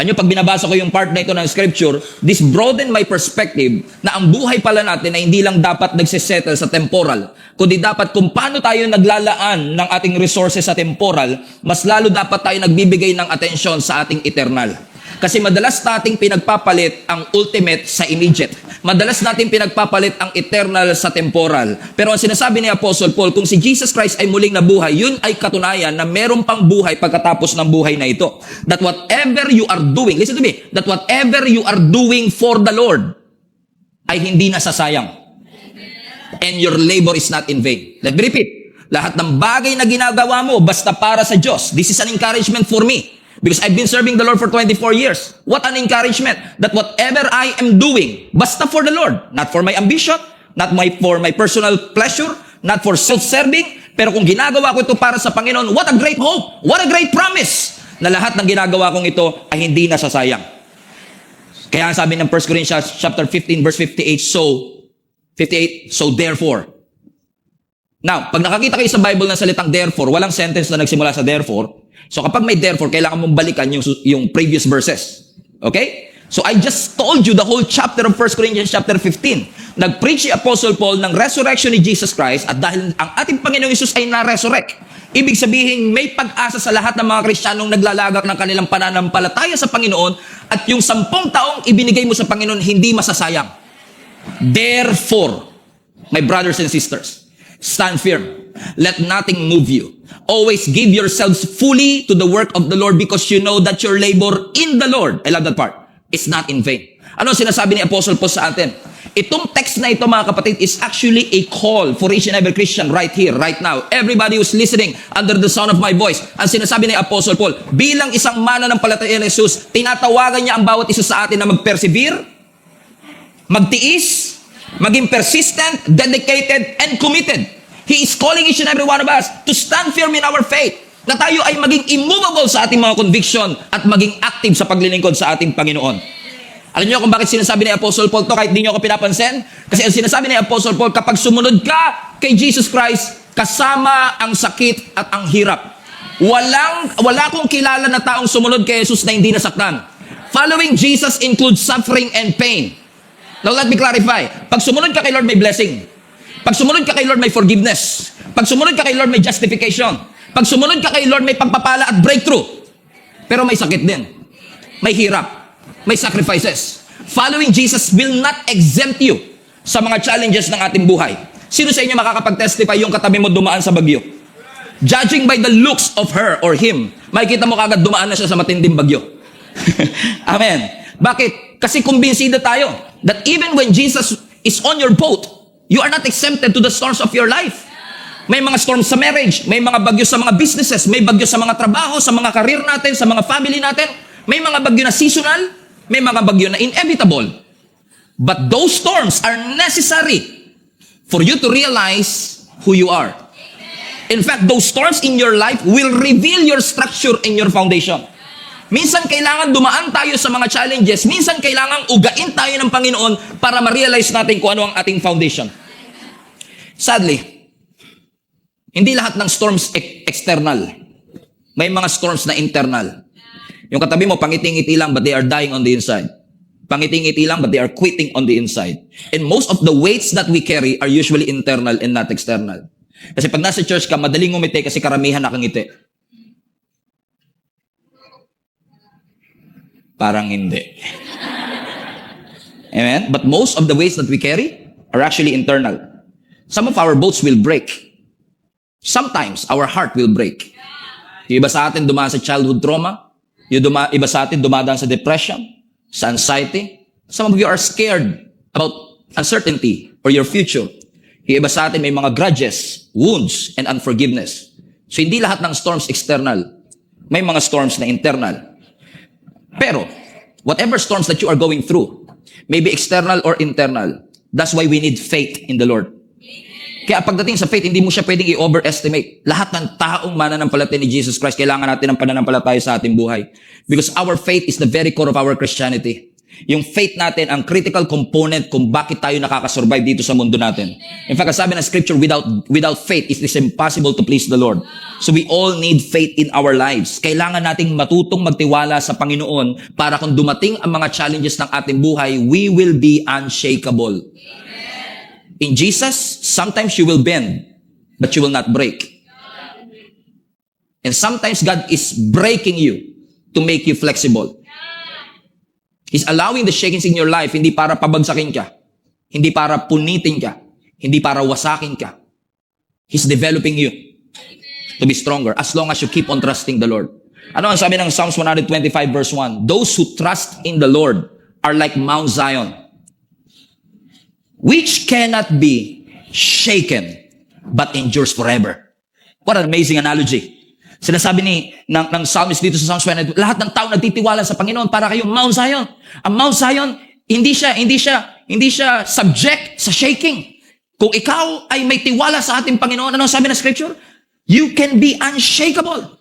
Pag binabasa ko yung part na ito ng scripture, this broaden my perspective na ang buhay pala natin ay hindi lang dapat nagsisettle sa temporal, kundi dapat kung paano tayo naglalaan ng ating resources sa temporal, mas lalo dapat tayo nagbibigay ng atensyon sa ating eternal. Kasi madalas nating pinagpapalit ang ultimate sa immediate. Madalas nating pinagpapalit ang eternal sa temporal. Pero ang sinasabi ni Apostle Paul, kung si Jesus Christ ay muling nabuhay, yun ay katunayan na meron pang buhay pagkatapos ng buhay na ito. That whatever you are doing, listen to me, that whatever you are doing for the Lord ay hindi nasasayang. And your labor is not in vain. Let me repeat. Lahat ng bagay na ginagawa mo basta para sa Diyos. This is an encouragement for me. Because I've been serving the Lord for 24 years. What an encouragement that whatever I am doing, basta for the Lord, not for my ambition, not for my personal pleasure, not for self-serving, pero kung ginagawa ko ito para sa Panginoon, what a great hope, what a great promise, na lahat ng ginagawa kong ito ay hindi nasasayang. Kaya sabi ng 1 Corinthians chapter 15 verse 58, so therefore. Now, pag nakakita kayo sa Bible ng salitang therefore, walang sentence na nagsimula sa therefore. So kapag may therefore, kailangan mong balikan yung previous verses. Okay? So I just told you the whole chapter of 1 Corinthians chapter 15. Nag-preach si Apostle Paul ng resurrection ni Jesus Christ at dahil ang ating Panginoong Hesus ay na-resurrect. Ibig sabihin, may pag-asa sa lahat ng mga Kristiyanong naglalagak ng kanilang pananampalataya sa Panginoon at yung 10 taong ibinigay mo sa Panginoon hindi masasayang. Therefore, my brothers and sisters, stand firm. Let nothing move you. Always give yourselves fully to the work of the Lord because you know that your labor in the Lord, I love that part, is not in vain. Ano sinasabi ni Apostle Paul sa atin? Itong text na ito, mga kapatid, is actually a call for each and every Christian right here, right now. Everybody who's listening under the sound of my voice. Ang sinasabi ni Apostle Paul, bilang isang mananampalataya ni Jesus, tinatawagan niya ang bawat isa sa atin na mag-persevere, magtiis, maging persistent, dedicated, and committed. He is calling each and every one of us to stand firm in our faith. Na tayo ay maging immovable sa ating mga conviction at maging active sa paglilingkod sa ating Panginoon. Alam niyo kung bakit sinasabi ni Apostle Paul to kahit di niyo ako pinapansin? Kasi ang sinasabi ni Apostle Paul, kapag sumunod ka kay Jesus Christ, kasama ang sakit at ang hirap. Wala akong kilala na taong sumunod kay Jesus na hindi nasaktan. Following Jesus includes suffering and pain. Now let me clarify. Pag sumunod ka kay Lord, may blessing. Pag sumunod ka kay Lord, may forgiveness. Pag sumunod ka kay Lord, may justification. Pag sumunod ka kay Lord, may pagpapala at breakthrough. Pero may sakit din. May hirap. May sacrifices. Following Jesus will not exempt you sa mga challenges ng ating buhay. Sino sa inyo makakapag-testify yung katabi mo dumaan sa bagyo? Judging by the looks of her or him, makikita mo kagad dumaan na siya sa matinding bagyo. Amen. Bakit? Kasi kumbinsido tayo that even when Jesus is on your boat, you are not exempted to the storms of your life. May mga storms sa marriage, may mga bagyo sa mga businesses, may bagyo sa mga trabaho, sa mga career natin, sa mga family natin. May mga bagyo na seasonal, may mga bagyo na inevitable. But those storms are necessary for you to realize who you are. In fact, those storms in your life will reveal your structure and your foundation. Minsan kailangan dumaan tayo sa mga challenges. Minsan kailangan ugain tayo ng Panginoon para ma-realize natin kung ano ang ating foundation. Sadly, hindi lahat ng storms external. May mga storms na internal. Yung katabi mo, pangiting-ngiti lang but they are dying on the inside. Pangiting-ngiti lang but they are quitting on the inside. And most of the weights that we carry are usually internal and not external. Kasi pag nasa church ka, madaling ngumiti kasi karamihan nakangiti. Parang hindi. Amen? But most of the weights that we carry are actually internal. Some of our boats will break. Sometimes, our heart will break. Yung iba sa atin dumaan sa childhood trauma. Yung iba sa atin dumadaan sa depression, sa anxiety. Some of you are scared about uncertainty or your future. Yung iba sa atin may mga grudges, wounds, and unforgiveness. So, hindi lahat ng storms external. May mga storms na internal. Pero, whatever storms that you are going through, maybe external or internal, that's why we need faith in the Lord. Kaya pagdating sa faith, hindi mo siya pwedeng i-overestimate. Lahat ng taong mananampalataya ni Jesus Christ, kailangan natin ng pananampalataya sa ating buhay. Because our faith is the very core of our Christianity. Yung faith natin, ang critical component kung bakit tayo nakakasurvive dito sa mundo natin. In fact, sabi ng scripture, without faith, it is impossible to please the Lord. So we all need faith in our lives. Kailangan nating matutong magtiwala sa Panginoon para kung dumating ang mga challenges ng ating buhay, we will be unshakable. In Jesus, sometimes you will bend, but you will not break. And sometimes God is breaking you to make you flexible. He's allowing the shakings in your life, hindi para pabagsakin ka, hindi para punitin ka, hindi para wasakin ka. He's developing you to be stronger as long as you keep on trusting the Lord. Ano ang sabi ng Psalms 125 verse 1? Those who trust in the Lord are like Mount Zion, which cannot be shaken, but endures forever. What an amazing analogy. Sinasabi ng psalmist dito sa Psalms 1, lahat ng tao nagtitiwala sa Panginoon para kayong Mount Zion. Ang Mount Zion, hindi siya subject sa shaking. Kung ikaw ay may tiwala sa ating Panginoon, ano sabi ng scripture? You can be unshakable.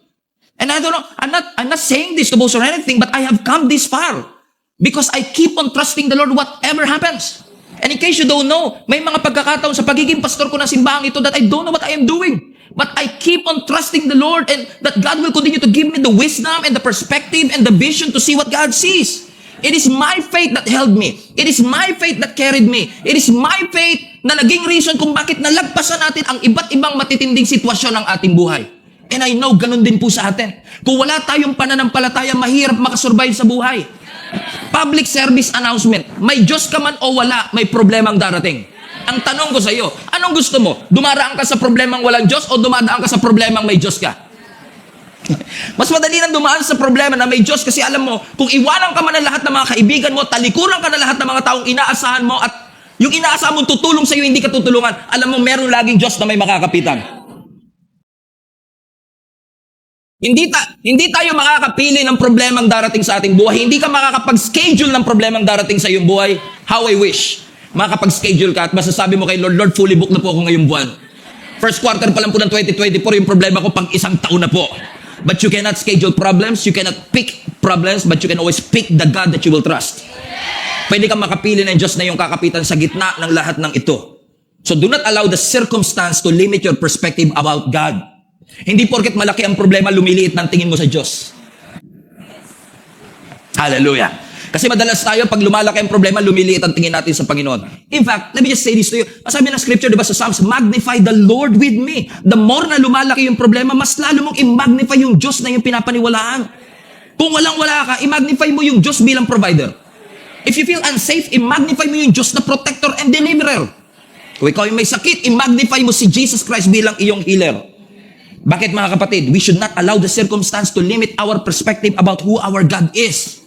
And I don't know, I'm not saying this to boast or anything, but I have come this far because I keep on trusting the Lord whatever happens. And in case you don't know, may mga pagkakataon sa pagiging pastor ko ng simbahang ito that I don't know what I am doing. But I keep on trusting the Lord and that God will continue to give me the wisdom and the perspective and the vision to see what God sees. It is my faith that held me. It is my faith that carried me. It is my faith na naging reason kung bakit nalagpasan natin ang iba't ibang matitinding sitwasyon ng ating buhay. And I know ganun din po sa atin. Kung wala tayong pananampalataya, mahirap makasurvive sa buhay. Public service announcement. May Diyos ka man o wala, may problemang darating. Ang tanong ko sa iyo, anong gusto mo? Dumaraan ka sa problemang walang Diyos o dumadaan ka sa problemang may Diyos ka? Mas madali nang dumaan sa problema na may Diyos kasi alam mo, kung iwanan ka man ng lahat ng mga kaibigan mo, talikuran ka ng lahat ng mga taong inaasahan mo at yung inaasahan mo tutulong sa iyo, hindi ka tutulungan, alam mo, meron laging Diyos na may makakapitan. Hindi tayo makakapili ng problemang darating sa ating buhay. Hindi ka makakapag-schedule ng problemang darating sa iyong buhay. How I wish. Makakapag-schedule ka at masasabi mo kay Lord, Lord, fully booked na po ako ngayong buwan. First quarter pa lang po ng 2024, yung problema ko pang isang taon na po. But you cannot schedule problems, you cannot pick problems, but you can always pick the God that you will trust. Pwede kang makapili ng Diyos na yung kakapitan sa gitna ng lahat ng ito. So do not allow the circumstance to limit your perspective about God. Hindi porket malaki ang problema, lumiliit ng tingin mo sa Diyos. Hallelujah. Kasi madalas tayo, pag lumalaki ang problema, lumiliit ang tingin natin sa Panginoon. In fact, let me just say this to you. Sabi ng scripture, di ba sa Psalms, magnify the Lord with me. The more na lumalaki yung problema, mas lalo mong i-magnify yung Diyos na yung pinapaniwalaan. Kung walang-wala ka, i-magnify mo yung Diyos bilang provider. If you feel unsafe, i-magnify mo yung Diyos na protector and deliverer. Kung ikaw yung may sakit, i-magnify mo si Jesus Christ bilang iyong healer. Bakit mga kapatid? We should not allow the circumstance to limit our perspective about who our God is.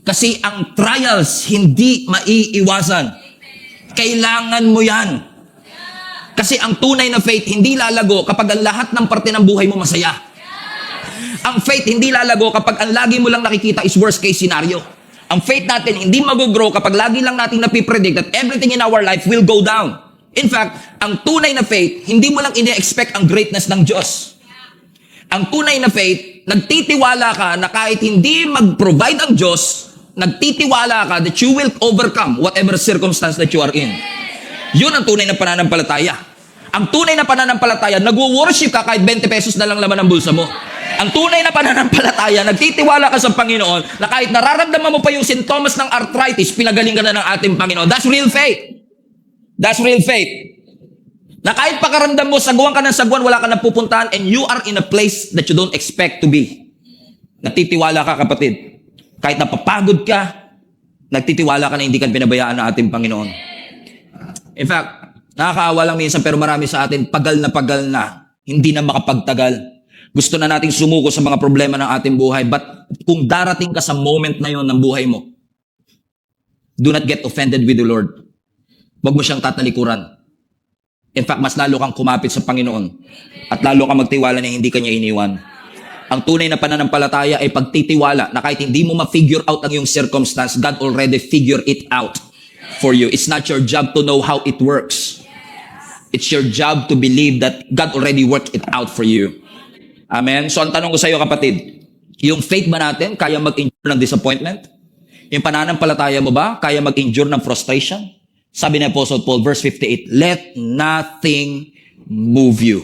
Kasi ang trials hindi maiiwasan. Kailangan mo yan. Kasi ang tunay na faith hindi lalago kapag ang lahat ng parte ng buhay mo masaya. Ang faith hindi lalago kapag ang lagi mo lang nakikita is worst case scenario. Ang faith natin hindi mag-grow kapag lagi lang natin napipredict that everything in our life will go down. In fact, ang tunay na faith, hindi mo lang ine-expect ang greatness ng Diyos. Ang tunay na faith, nagtitiwala ka na kahit hindi mag-provide ang Diyos, nagtitiwala ka that you will overcome whatever circumstance that you are in. Yun ang tunay na pananampalataya. Ang tunay na pananampalataya, nagwo-worship ka kahit 20 pesos na lang laman ang bulsa mo. Ang tunay na pananampalataya, nagtitiwala ka sa Panginoon na kahit nararamdaman mo pa yung sintomas ng arthritis, pinagaling ka na ng ating Panginoon. That's real faith. That's real faith. Na kahit pakaramdam mo, saguan ka ng saguan, wala ka na pupuntahan, and you are in a place that you don't expect to be. Nagtitiwala ka, kapatid. Kahit napapagod ka, nagtitiwala ka na hindi ka pinabayaan ng ating Panginoon. In fact, nakakaawa lang minsan pero marami sa atin, pagal na, hindi na makapagtagal. Gusto na nating sumuko sa mga problema ng ating buhay. But kung darating ka sa moment na yon ng buhay mo, do not get offended with the Lord. Huwag mo siyang tatalikuran. In fact, mas lalo kang kumapit sa Panginoon at lalo kang magtiwala na hindi kanya iniwan. Ang tunay na pananampalataya ay pagtitiwala na kahit hindi mo ma-figure out ang iyong circumstance, God already figure it out for you. It's not your job to know how it works. It's your job to believe that God already worked it out for you. Amen? So ang tanong ko sa iyo, kapatid, yung faith ba natin kaya mag-endure ng disappointment? Yung pananampalataya mo ba, kaya mag-endure ng frustration? Sabi ni Apostle Paul, verse 58, let nothing move you.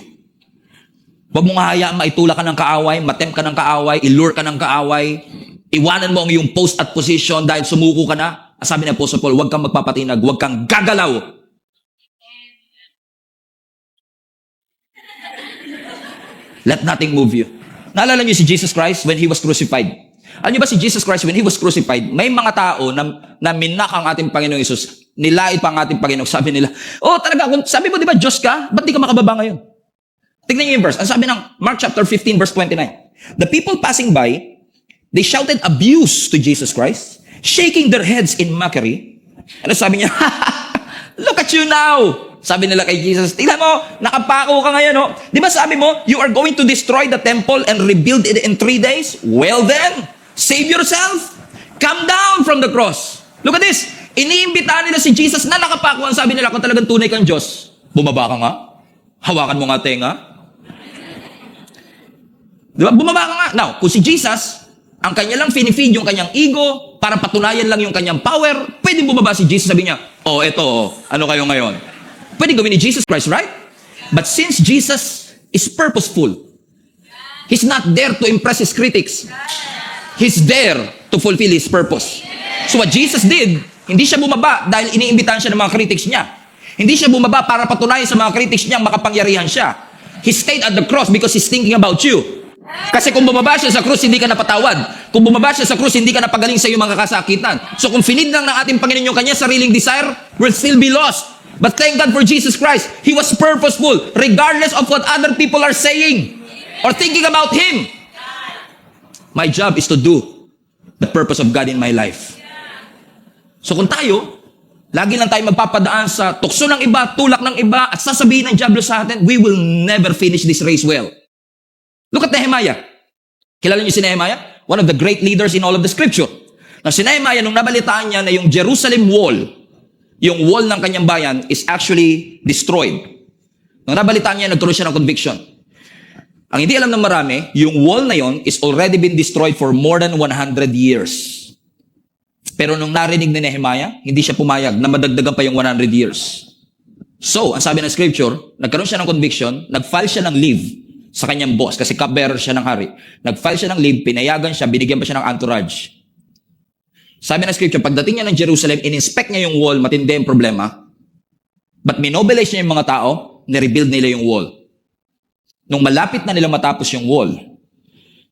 Huwag mong hayaan maitula ka ng kaaway, matempt ka ng kaaway, ilure ka ng kaaway, iwanan mo ang iyong post at position dahil sumuko ka na. Sabi ni Apostle Paul, huwag kang magpapatinag, huwag kang gagalaw. Let nothing move you. Naalala niyo si Jesus Christ when He was crucified? Alam niyo ba si Jesus Christ when He was crucified, may mga tao na minak ang ating Panginoong Isus, nilait pa ang ating Panginoon. Sabi nila, oh talaga, sabi mo di ba Diyos ka? Ba't di ka makababa ngayon? Tignan niyo yung verse. Ang sabi ng Mark chapter 15 verse 29. The people passing by, they shouted abuse to Jesus Christ, shaking their heads in mockery. Ano sabi niya? Look at you now! Sabi nila kay Jesus, tingnan mo, nakapako ka ngayon, no? Di ba sabi mo, you are going to destroy the temple and rebuild it in 3 days? Well then, save yourself. Come down from the cross. Look at this. Iniimbitahan nila si Jesus na nakapako. Ang sabi nila, kung talagang tunay kang Diyos, bumaba ka nga. Hawakan mo nga tenga. Di ba? Bumaba ka nga. Now, kung si Jesus, ang kanya lang finifeed yung kanyang ego, para patunayan lang yung kanyang power, pwedeng bumaba si Jesus, sabi niya, oh, eto, ano kayo ngayon? Pwede gawin ni Jesus Christ, right? But since Jesus is purposeful, He's not there to impress His critics. He's there to fulfill His purpose. So what Jesus did, hindi siya bumaba dahil iniimbitahan siya ng mga critics niya. Hindi siya bumaba para patunayan sa mga critics niya makapangyarihan siya. He stayed at the cross because He's thinking about you. Kasi kung bumaba siya sa krus, hindi ka napatawad. Kung bumaba siya sa krus, hindi ka napagaling sa iyong mga kasakitan. So kung finid lang ng ating Panginoon yung kanya sariling desire, will still be lost. But thank God for Jesus Christ. He was purposeful regardless of what other people are saying or thinking about Him. My job is to do the purpose of God in my life. So kung tayo, lagi lang tayo magpapadaan sa tukso ng iba, tulak ng iba, at sasabihin ng diablo sa atin, we will never finish this race well. Look at Nehemiah. Kilala niyo si Nehemiah? One of the great leaders in all of the scripture. Na si Nehemiah, nung nabalitaan niya na yung Jerusalem wall, yung wall ng kanyang bayan is actually destroyed. Nung nabalitaan niya, nagtuloy siya ng conviction. Ang hindi alam ng marami, yung wall na yon is already been destroyed for more than 100 years. Pero nung narinig ni Nehemiah, hindi siya pumayag na madagdagan pa yung 100 years. So, ang sabi ng scripture, nagkaroon siya ng conviction, nag-file siya ng leave sa kanyang boss kasi cupbearer siya ng hari. Nag-file siya ng leave, pinayagan siya, binigyan pa siya ng entourage. Sabi ng scripture, pagdating niya ng Jerusalem, in-inspect niya yung wall, matindi yung problema. But minobilize niya yung mga tao, nirebuild nila yung wall. Nung malapit na nila matapos yung wall,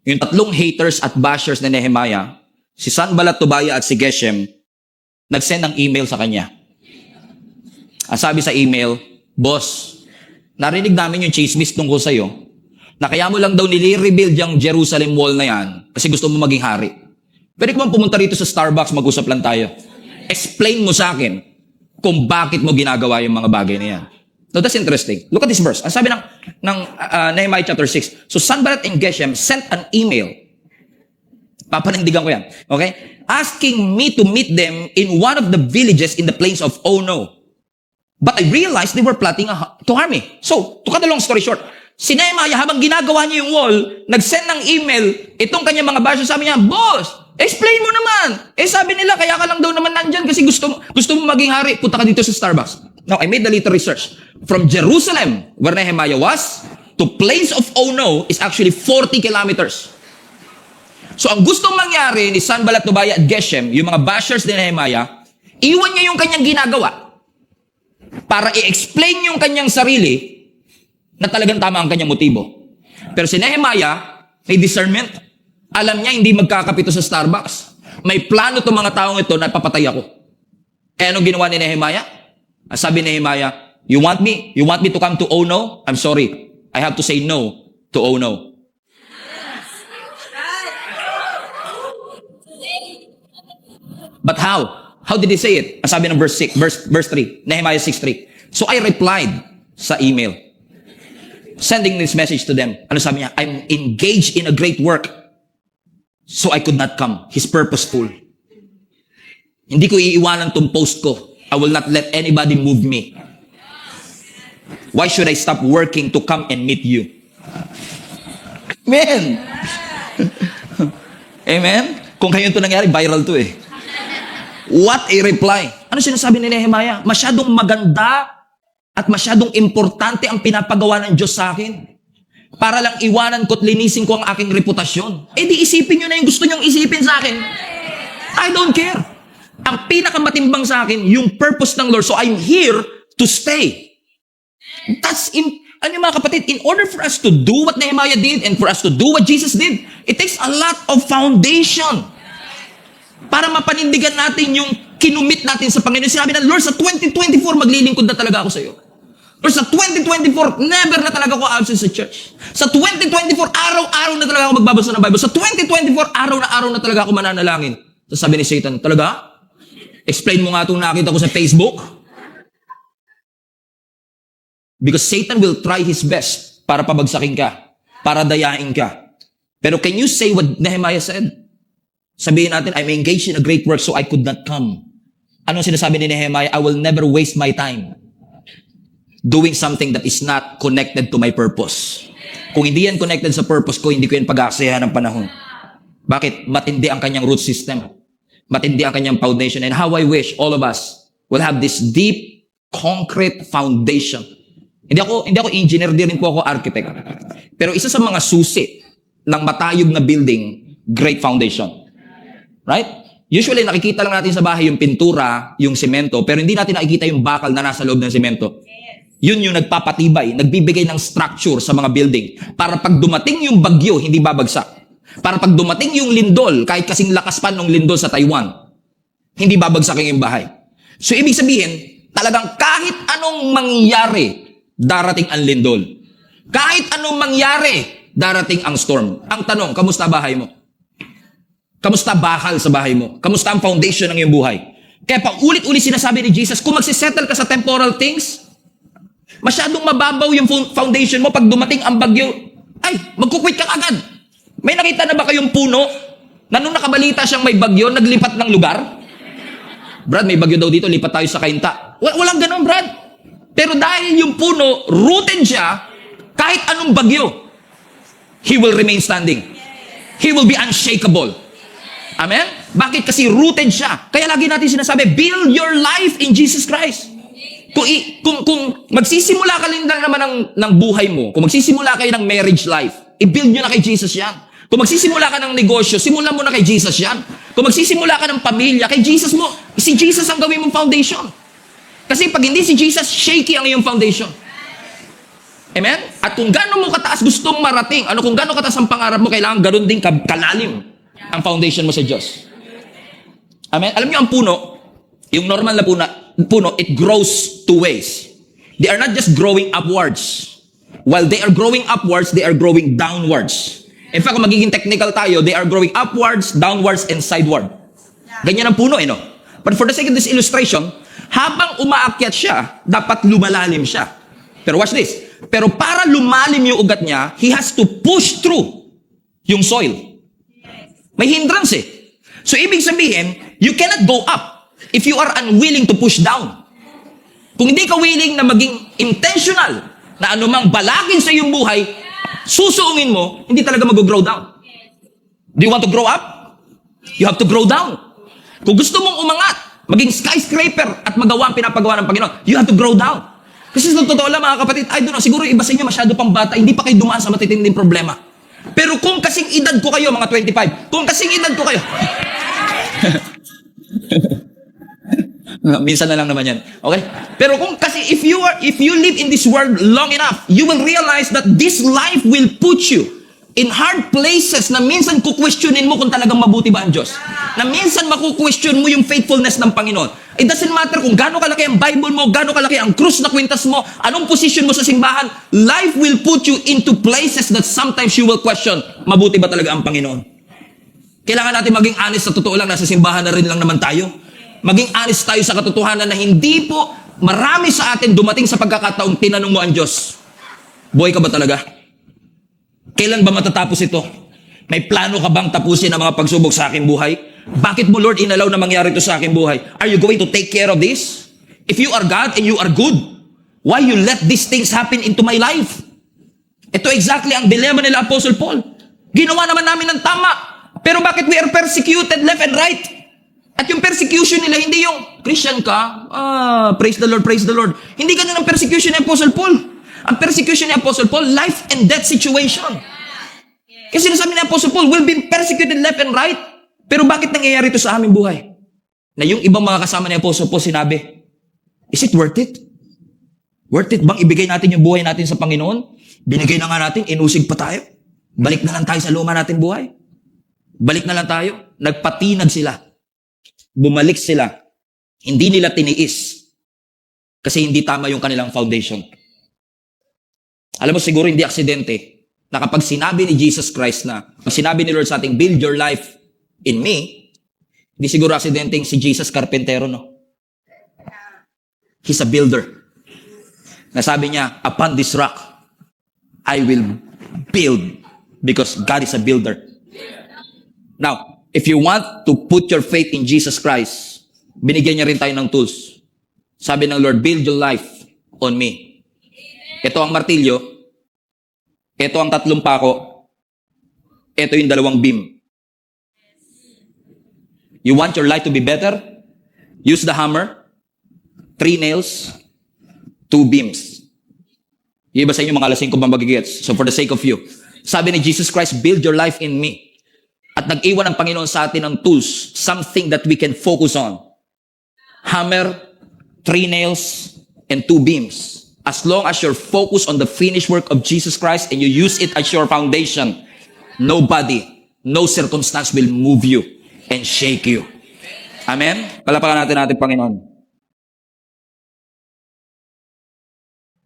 yung tatlong haters at bashers ni Nehemiah, si Sanballat, Tobiah at si Geshem, nag-send ng email sa kanya. Ang sabi sa email, Boss, narinig namin yung chismis tungkol sa'yo, na kaya mo lang daw nilirebuild yung Jerusalem wall na yan kasi gusto mo maging hari. Pwede ko man pumunta rito sa Starbucks, mag-usap lang tayo. Explain mo sa akin kung bakit mo ginagawa yung mga bagay na yan. Now, that's interesting. Look at this verse. Ang sabi ng Nehemiah chapter 6. So, Sanballat and Geshem sent an email. Papanindigan ko yan. Okay? Asking me to meet them in one of the villages in the plains of Ono. But I realized they were plotting to harm me. So, to cut the long story short, si Nehemiah, habang ginagawa niya yung wall, nag-send ng email, itong kanyang mga bashers, sabi niya, Boss, explain mo naman. Sabi nila, kaya ka lang daw naman nandyan kasi gusto mo maging hari, punta ka dito sa Starbucks. Now, I made a little research. From Jerusalem, where Nehemiah was, to plains of Ono is actually 40 kilometers. So, ang gustong mangyari ni Sanballat, Tobiah at Geshem, yung mga bashers ni Nehemiah, iwan niya yung kanyang ginagawa para i-explain yung kanyang sarili na talagang tama ang kanyang motibo. Pero si Nehemiah, may discernment. Alam niya, hindi magkakapito sa Starbucks. May plano itong mga taong ito na papatay ako. Kaya anong ginawa ni Nehemiah? Sabi ni Nehemiah, you want me to come to Ono? I'm sorry. I have to say no to Ono. But how? How did he say it? Ang sabi ng verse 3, Nehemiah 6:3. So I replied sa email, sending this message to them. Ano sabi niya? I'm engaged in a great work, so I could not come. He's purposeful. Hindi ko iiwanan tong post ko. I will not let anybody move me. Why should I stop working to come and meet you? Amen. Amen? Kung kayo ito nangyari, viral to eh. What a reply. Ano sinasabi ni Nehemiah? Masyadong maganda at masyadong importante ang pinapagawa ng Diyos sa akin para lang iwanan ko at linisin ko ang aking reputasyon. Eh di isipin nyo na yung gusto nyong isipin sa akin. I don't care. Ang pinakamatimbang sa akin, yung purpose ng Lord. So I'm here to stay. Ano mga kapatid, in order for us to do what Nehemiah did and for us to do what Jesus did, it takes a lot of foundation para mapanindigan natin yung kinumit natin sa Panginoon. Sinabi na, Lord, sa 2024, maglilingkod na talaga ako sa iyo. Lord, sa 2024, never na talaga ako absent sa church. Sa 2024, araw-araw na talaga ako magbabasa ng Bible. Sa 2024, araw na talaga ako mananalangin. So sabi ni Satan, talaga? Explain mo nga itong nakita ko sa Facebook. Because Satan will try his best para pabagsakin ka, para dayain ka. Pero can you say what Nehemiah said? Sabihin natin, I'm engaged in a great work so I could not come. Anong sinasabi ni Nehemiah? I will never waste my time doing something that is not connected to my purpose. Kung hindi yan connected sa purpose ko, hindi ko yan pag-aasayahan ng panahon. Bakit? Matindi ang kanyang root system. Matindi ang kanyang foundation. And how I wish all of us will have this deep, concrete foundation. Hindi ako engineer, di rin po ako architect. Pero isa sa mga susi ng matayog na building, great foundation. Right? Usually, nakikita lang natin sa bahay yung pintura, yung semento, pero hindi natin nakikita yung bakal na nasa loob ng semento. Yun yung nagpapatibay, nagbibigay ng structure sa mga building. Para pag dumating yung bagyo, hindi babagsak. Para pag dumating yung lindol, kahit kasing lakas pa ng lindol sa Taiwan, hindi babagsak yung bahay. So, ibig sabihin, talagang kahit anong mangyari, darating ang lindol. Kahit anong mangyari, darating ang storm. Ang tanong, kamusta bahay mo? Kamusta bakal sa bahay mo? Kamusta ang foundation ng iyong buhay? Kaya pa ulit-ulit sinasabi ni Jesus, kung magsisettle ka sa temporal things, masyadong mababaw yung foundation mo pag dumating ang bagyo, ay, magkukwit ka agad. May nakita na ba kayong puno na nung nakabalita siyang may bagyo, naglipat ng lugar? Brad, may bagyo daw dito, lipat tayo sa Kainta. Walang ganun, Brad. Pero dahil yung puno, rooted siya, kahit anong bagyo, he will remain standing. He will be unshakable. Amen? Bakit? Kasi rooted siya. Kaya lagi natin sinasabi, build your life in Jesus Christ. Kung magsisimula ka lang naman ng buhay mo, kung magsisimula kayo ng marriage life, i-build nyo na kay Jesus yan. Kung magsisimula ka ng negosyo, simulan mo na kay Jesus yan. Kung magsisimula ka ng pamilya, kay Jesus mo, si Jesus ang gawin mong foundation. Kasi pag hindi si Jesus, shaky ang iyong foundation. Amen? At kung gano'n mo kataas gustong marating, kung gano'n kataas ang pangarap mo, kailangan gano'n din kalalim ang foundation mo sa Diyos. Amen? Alam niyo ang puno, yung normal na puno, it grows two ways. They are not just growing upwards. While they are growing upwards, they are growing downwards. In fact, kung magiging technical tayo, they are growing upwards, downwards, and sideward. Ganyan ang puno, no? But for the sake of this illustration, habang umaakyat siya, dapat lumalalim siya. Pero watch this. Pero para lumalim yung ugat niya, he has to push through yung soil. May hindrance eh. So ibig sabihin, you cannot go up if you are unwilling to push down. Kung hindi ka willing na maging intentional na anumang balakid sa iyong buhay, susuungin mo, hindi talaga mag-grow down. Do you want to grow up? You have to grow down. Kung gusto mong umangat, maging skyscraper at magawa ang pinapagawa ng Panginoon, you have to grow down. Kasi sa totoo lang mga kapatid, I don't know, siguro iba sa inyo masyado pang bata, hindi pa kayo dumaan sa matitinding problema. Pero kung kasing edad ko kayo, mga 25, kung kasing edad ko kayo, minsan na lang naman yan, okay? Pero kung kasi if you live in this world long enough, you will realize that this life will put you in hard places na minsan kukwestiyonin mo kung talagang mabuti ba ang Diyos. Na minsan makukwestiyon mo yung faithfulness ng Panginoon. It doesn't matter kung gaano kalaki ang Bible mo, gaano kalaki ang krus na kwintas mo, anong position mo sa simbahan, life will put you into places that sometimes you will question, mabuti ba talaga ang Panginoon? Kailangan natin maging honest sa totoo lang, nasa simbahan na rin lang naman tayo. Maging honest tayo sa katotohanan na hindi po marami sa atin dumating sa pagkakataong tinanong mo ang Diyos, buhay ka ba talaga? Kailan ba matatapos ito? May plano ka bang tapusin ang mga pagsubok sa aking buhay? Bakit mo, Lord, inalaw na mangyari ito sa aking buhay? Are you going to take care of this? If you are God and you are good, why you let these things happen into my life? Ito exactly ang dilemma nila Apostle Paul. Ginawa naman namin ng tama. Pero bakit we are persecuted left and right? At yung persecution persecution nila, hindi yung Christian ka, praise the Lord, praise the Lord. Hindi ganun ang persecution ni Apostle Paul. Ang persecution ni Apostle Paul, life and death situation. Kasi sinasabi ni Apostle Paul, we'll be persecuted left and right. Pero bakit nangyayari ito sa aming buhay? Na yung ibang mga kasama ni Apostle Paul sinabi, is it worth it? Worth it bang ibigay natin yung buhay natin sa Panginoon? Binigay na nga natin, inusig pa tayo. Balik na lang tayo sa luma natin buhay. Balik na lang tayo. Nagpatinag sila. Bumalik sila. Hindi nila tiniis. Kasi hindi tama yung kanilang foundation. Alam mo, siguro hindi aksidente na kapag sinabi ni Jesus Christ na, pag sinabi ni Lord sa ating, build your life in me, hindi siguro aksidenteng si Jesus Carpentero, no? He's a builder. Nasabi niya, upon this rock, I will build because God is a builder. Now, if you want to put your faith in Jesus Christ, binigyan niya rin tayo ng tools. Sabi ng Lord, build your life on me. Ito ang martilyo, ito ang 3 pako, ito yung 2 beam. You want your life to be better? Use the hammer, 3 nails, 2 beams. Yung iba sa inyo, mga alas 5 bang magigets. So for the sake of you, sabi ni Jesus Christ, build your life in me. At nag-iwan ng Panginoon sa atin ng tools, something that we can focus on. Hammer, 3 nails, and 2 beams. As long as you're focused on the finished work of Jesus Christ and you use it as your foundation, nobody, no circumstance will move you and shake you. Amen? Palapakan natin ating Panginoon.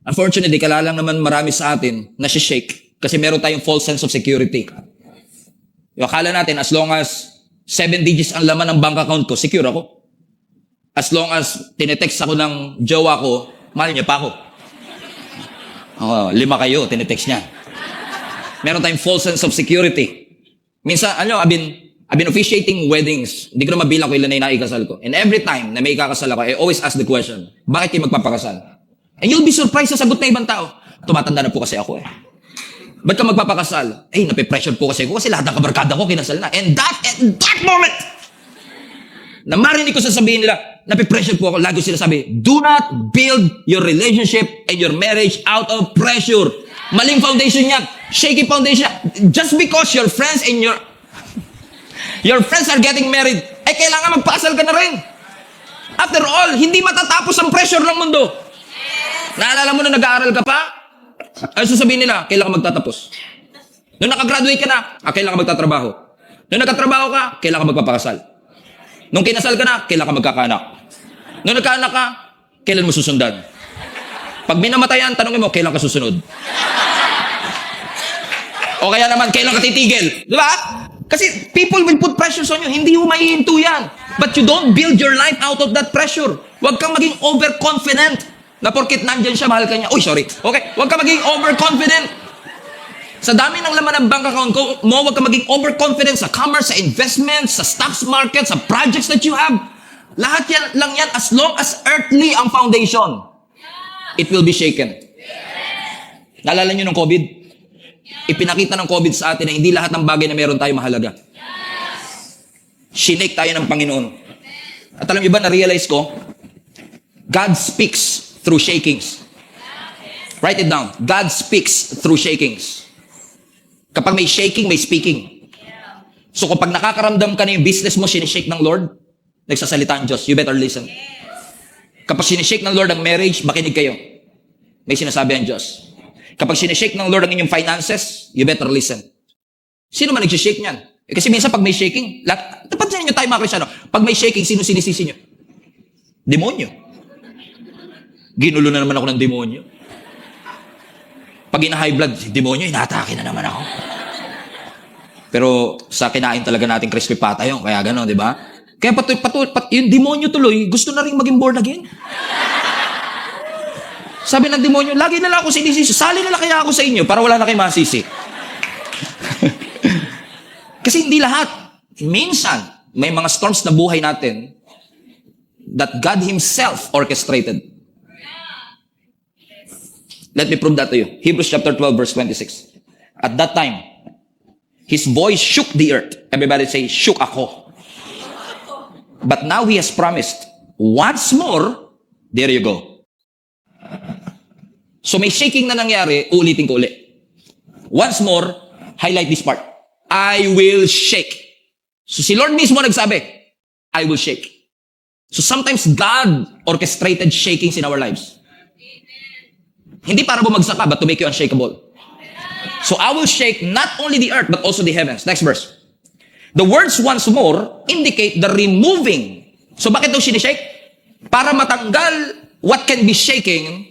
Unfortunately, kalalang naman marami sa atin na shake kasi meron tayong false sense of security. Yung akala natin, as long as 7 digits ang laman ng bank account ko, secure ako. As long as tinetext ako ng jowa ko, mahal niya pa ako. 5 kayo, tinetext niya. Meron tayong false sense of security. Minsan, I've been officiating weddings. Hindi ko na mabilang ko ilan na inaikasal ko. And every time na may ikakasal ako, I always ask the question, bakit kayo magpapakasal? And you'll be surprised sa sagot ng ibang tao. Tumatanda na po kasi ako eh. Ba't ka magpapakasal? Nape-pressure po kasi ako kasi lahat ng kabarkada ko kinasal na. And at that moment, na marinig ko sasabihin nila, nape-pressure po ako, lagi sila sabi, do not build your relationship and your marriage out of pressure. Maling foundation yan. Shaky foundation. Just because your friends and your friends are getting married, kailangan magpakasal ka na rin. After all, hindi matatapos ang pressure ng mundo. Naalala mo na nag-aaral ka pa? Ay sasabihin nila, kailangan magtatapos. Nung nakagraduate ka na, kailangan magtatrabaho. Nung nagkatrabaho ka, kailangan magpapakasal. Nung kinasal ka na, kailangan magkakaanak. Nung nagkaanak ka, kailan mo susundan? Pag minamatayan, tanongin mo, kailan ka susunod? O kaya naman, kailan ka titigil? Di ba? Kasi people will put pressures on you. Hindi mo maihinto yan. But you don't build your life out of that pressure. Huwag kang maging overconfident na porkit nandyan siya, mahal ka niya. Okay. Huwag kang maging overconfident. Sa dami ng laman ng bank account mo, huwag kang maging overconfident sa commerce, sa investments, sa stocks market, sa projects that you have. Lahat yan lang yan as long as earthly ang foundation. It will be shaken. Naalala niyo ng COVID? Ipinakita ng COVID sa atin na hindi lahat ng bagay na meron tayo mahalaga. Shinake tayo ng Panginoon. At alam niyo ba, na-realize ko, God speaks through shakings. Write it down. God speaks through shakings. Kapag may shaking, may speaking. So kapag nakakaramdam ka na yung business mo, sinishake ng Lord, nagsasalita ang Diyos. You better listen. Kapag sinishake ng Lord ang marriage, makinig kayo. May sinasabi ang Diyos. Kapag sinishake ng Lord ang inyong finances, you better listen. Sino man nagsishake niyan? Kasi minsan pag may shaking, napansin niyo tayo mga Kristyano, pag may shaking, sino sinisisi niyo? Demonyo. Ginulo na naman ako ng demonyo. Pag ina-high blood, demonyo, inaatake na naman ako. Pero sa kinain talaga natin crispy pata yun, kaya gano'n, di ba? Kaya yung demonyo tuloy, gusto na rin maging born again. Sabi ng demonyo, lagi na lang ako sinisisi. Sali na lang kaya ako sa inyo para wala na kayo masisi. Kasi hindi lahat. Minsan, may mga storms na buhay natin that God Himself orchestrated. Let me prove that to you. Hebrews chapter 12, verse 26. At that time, His voice shook the earth. Everybody say, shook ako. But now He has promised, once more, there you go. So may shaking na nangyari, ulitin ko ulit. Once more, highlight this part. I will shake. So si Lord mismo nagsabi, I will shake. So sometimes God orchestrated shakings in our lives. Hindi para bumagsak ka, but to make you unshakable. So I will shake not only the earth, but also the heavens. Next verse. The words once more indicate the removing. So bakit daw sinishake? Para matanggal what can be shaken,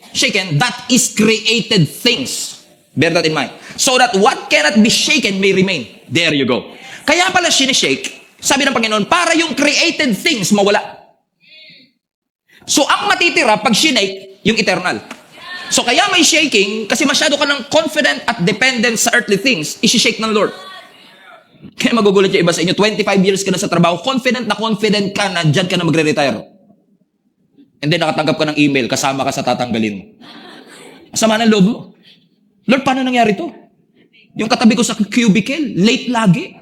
that is created things. Bear that in mind. So that what cannot be shaken may remain. There you go. Kaya pala sinishake, sabi ng Panginoon, para yung created things mawala. So ang matitira pag sinake, yung eternal. So kaya may shaking, kasi masyado ka ng confident at dependent sa earthly things, isi-shake ng Lord. Kaya magugulat yung iba sa inyo, 25 years ka na sa trabaho, confident ka na dyan ka na magre-retire. And then nakatanggap ka ng email, kasama ka sa tatanggalin. Sama ng loob mo. Lord, paano nangyari to? Yung katabi ko sa cubicle, late lagi.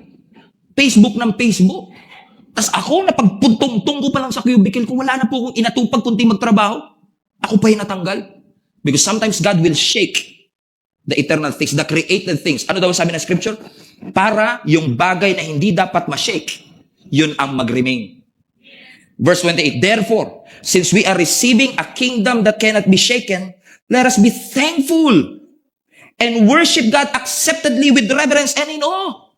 Facebook ng Facebook. Tapos ako, napagpuntong-tung ko pa lang sa cubicle ko, wala na po akong inatupag kunti magtrabaho. Ako pa yung natanggal. Because sometimes God will shake the eternal things, the created things. Ano daw sabi ng scripture? Para yung bagay na hindi dapat ma-shake, yun ang mag-remain. Verse 28, therefore, since we are receiving a kingdom that cannot be shaken, let us be thankful and worship God acceptably with reverence and in awe.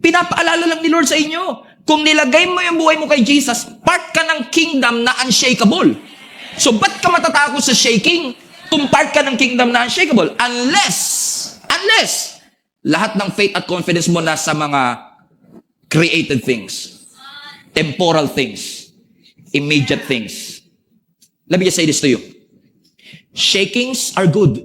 Pinapaalala lang ni Lord sa inyo, kung nilagay mo yung buhay mo kay Jesus, part ka ng kingdom na unshakable. So, ba't ka matatakot sa shaking kung part ka ng kingdom na unshakable? Unless, lahat ng faith at confidence mo nasa mga created things, temporal things, immediate things. Let me just say this to you. Shakings are good.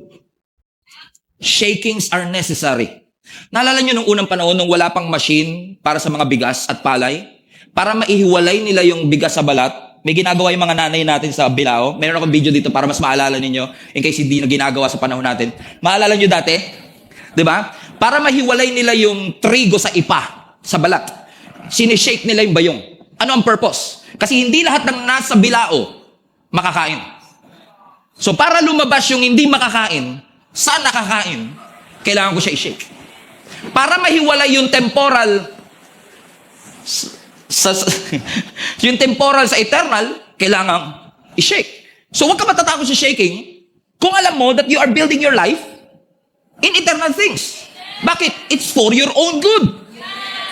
Shakings are necessary. Naalala nyo nung unang panahon nung wala pang machine para sa mga bigas at palay? Para maihiwalay nila yung bigas sa balat, may ginagawa yung mga nanay natin sa Bilao. Meron akong video dito para mas maalala ninyo in case hindi na ginagawa sa panahon natin. Maalala nyo dati? Diba? Para mahiwalay nila yung trigo sa ipa, sa balat. Sinishake nila yung bayong. Ano ang purpose? Kasi hindi lahat ng nasa Bilao makakain. So para lumabas yung hindi makakain, sa nakakain, kailangan ko siya i-shake. Para mahiwalay yung temporal yung temporal sa eternal, kailangan i-shake. So huwag ka matatakot sa shaking kung alam mo that you are building your life in eternal things. Bakit? It's for your own good.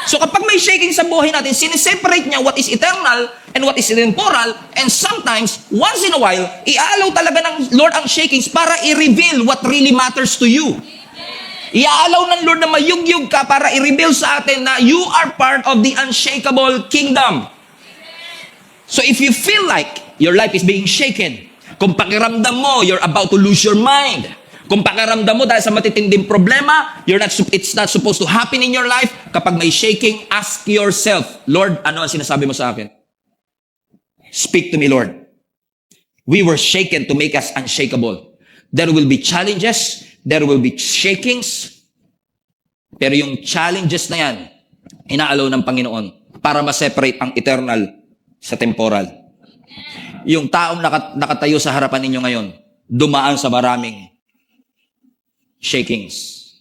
So kapag may shaking sa buhay natin, siniseparate niya what is eternal and what is temporal, and sometimes, once in a while, iaalaw talaga ng Lord ang shakings para i-reveal what really matters to you. Iaalaw ng Lord na mayugyug ka para i-reveal sa atin na you are part of the unshakable kingdom. So if you feel like your life is being shaken, kung pakiramdam mo, you're about to lose your mind, kung pakiramdam mo dahil sa matitinding problema, it's not supposed to happen in your life, kapag may shaking, ask yourself, Lord, ano ang sinasabi mo sa akin? Speak to me, Lord. We were shaken to make us unshakable. There will be challenges, there will be shakings, pero yung challenges na yan, inaalaw ng Panginoon para ma-separate ang eternal sa temporal. Yung taong nakatayo sa harapan ninyo ngayon, dumaan sa maraming shakings.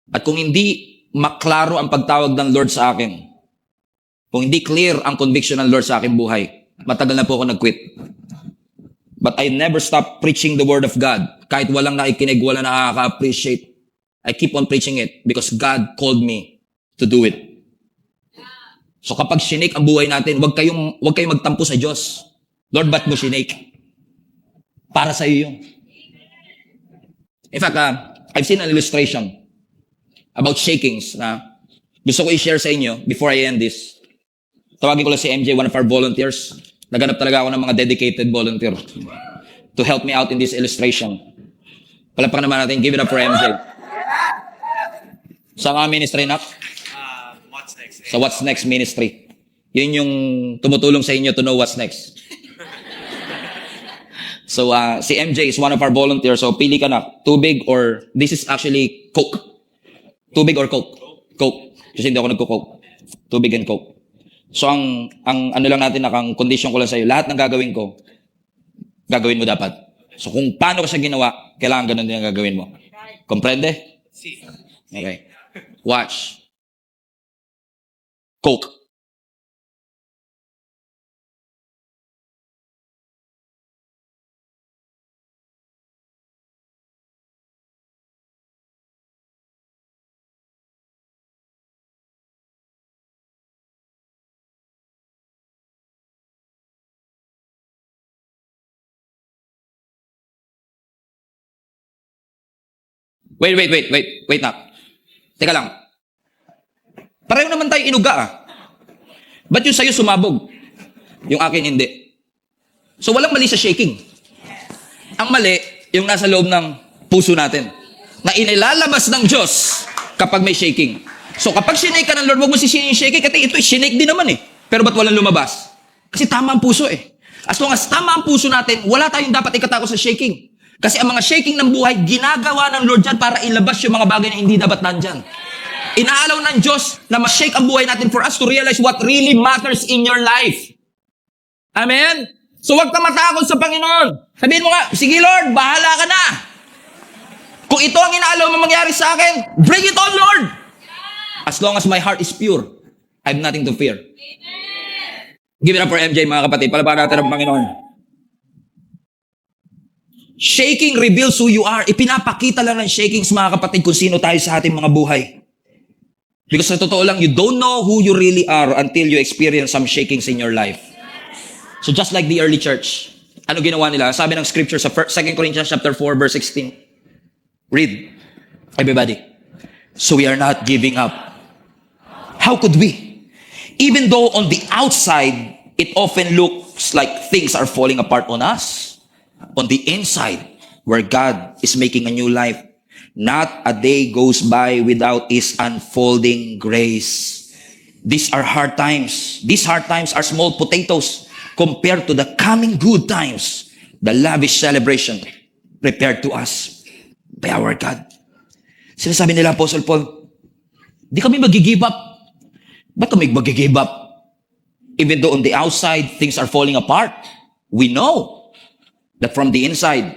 At kung hindi maklaro ang pagtawag ng Lord sa akin, kung hindi clear ang conviction ng Lord sa aking buhay, matagal na po ako nag-quit. But I never stop preaching the Word of God. Kahit walang nakikinig, walang nakaka-appreciate. I keep on preaching it because God called me to do it. So kapag sinake ang buhay natin, wag kayong magtampo sa Diyos. Lord, ba't mo sinake? Para sa iyo yun. In fact, I've seen an illustration about shakings na gusto ko i-share sa inyo before I end this. Tawagin ko lang si MJ, one of our volunteers. Naganap talaga ako ng mga dedicated volunteer to help me out in this illustration. Palakpakan naman natin, give it up for MJ. Sa mga ministry na? What's next? Sa What's Next ministry. Yun yung tumutulong sa inyo to know what's next. So, si MJ is one of our volunteers. So, pili ka na. Tubig or, this is actually Coke. Tubig or Coke? Coke. Kasi hindi ako nagko-Coke. Tubig and Coke. So ang ano lang natin, ang condition ko lang sa'yo, lahat ng gagawin ko, gagawin mo dapat. So kung paano ko siya ginawa, kailangan ganun din ang gagawin mo. Comprende? Si. Okay. Watch. Coke. Wait na. Teka lang. Pareho naman tayo inuga ah. Ba't yung sa'yo sumabog? Yung akin hindi. So walang mali sa shaking. Ang mali, yung nasa loob ng puso natin. Na inilalabas ng Diyos kapag may shaking. So kapag sinake ka ng Lord, huwag mo sisihin yung shaking. Kasi ito, sinake din naman eh. Pero ba't walang lumabas? Kasi tama ang puso eh. As long as tama ang puso natin, wala tayong dapat ikatakot sa shaking. Kasi ang mga shaking ng buhay, ginagawa ng Lord dyan para ilabas yung mga bagay na hindi dapat nandyan. Inaalaw ng Diyos na ma-shake ang buhay natin for us to realize what really matters in your life. Amen? So huwag ka matakot sa Panginoon. Sabihin mo nga, sige Lord, bahala ka na. Kung ito ang inaalaw mo mangyari sa akin, bring it on Lord. As long as my heart is pure, I have nothing to fear. Give it up for MJ mga kapatid. Palabahan natin ang Panginoon. Shaking reveals who you are. Ipinapakita lang ng shakings mga kapatid kung sino tayo sa ating mga buhay. Because sa totoo lang, you don't know who you really are until you experience some shakings in your life. So just like the early church, ano ginawa nila? Sabi ng scripture sa 2 Corinthians chapter 4 verse 16. Read, everybody. So we are not giving up. How could we? Even though on the outside, it often looks like things are falling apart on us. On the inside, where God is making a new life, not a day goes by without His unfolding grace. These are hard times. These hard times are small potatoes compared to the coming good times, the lavish celebration prepared to us by our God. Sinasabi nila, Apostle Paul, di kami mag-give up. Ba't kami mag-give up? Even though on the outside, things are falling apart, we know that from the inside,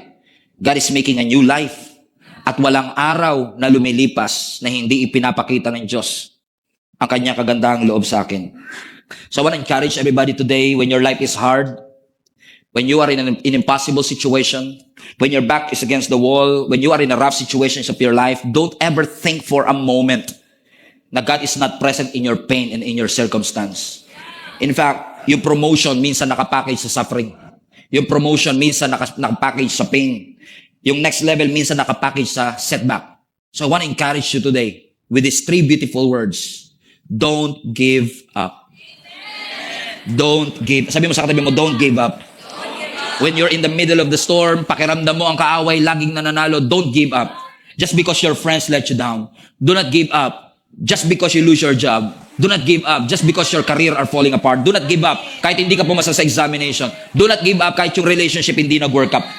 God is making a new life. At walang araw na lumilipas na hindi ipinapakita ng Diyos ang kanyang kagandahang loob sa akin. So I want to encourage everybody today, when your life is hard, when you are in an impossible situation, when your back is against the wall, when you are in a rough situations of your life, don't ever think for a moment na God is not present in your pain and in your circumstance. In fact, yung promotion minsan nakapackage sa suffering. Yung promotion minsan nakapackage sa pain. Yung next level minsan nakapackage sa setback. So I want to encourage you today with these 3 beautiful words. Don't give up. Don't give. Sabi mo sa katabi mo, don't give up. When you're in the middle of the storm, pakiramdam mo ang kaaway, laging nananalo, don't give up. Just because your friends let you down. Do not give up. Just because you lose your job. Do not give up just because your career are falling apart. Do not give up kahit hindi ka pumasa sa examination. Do not give up kahit yung relationship hindi nag-work out.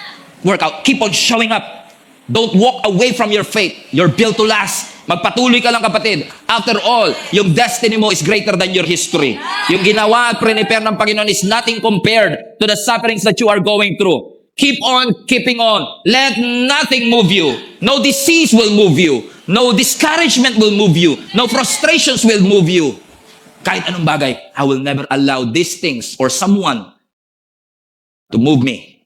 Keep on showing up. Don't walk away from your faith. You're built to last. Magpatuloy ka lang kapatid. After all, yung destiny mo is greater than your history. Yung ginawa at prepare ng Panginoon is nothing compared to the sufferings that you are going through. Keep on keeping on. Let nothing move you. No disease will move you. No discouragement will move you. No frustrations will move you. Kahit anong bagay, I will never allow these things or someone to move me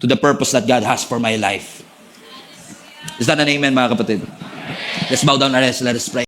to the purpose that God has for my life. Is that an amen, mga kapatid? Let's bow down our heads. Let us pray.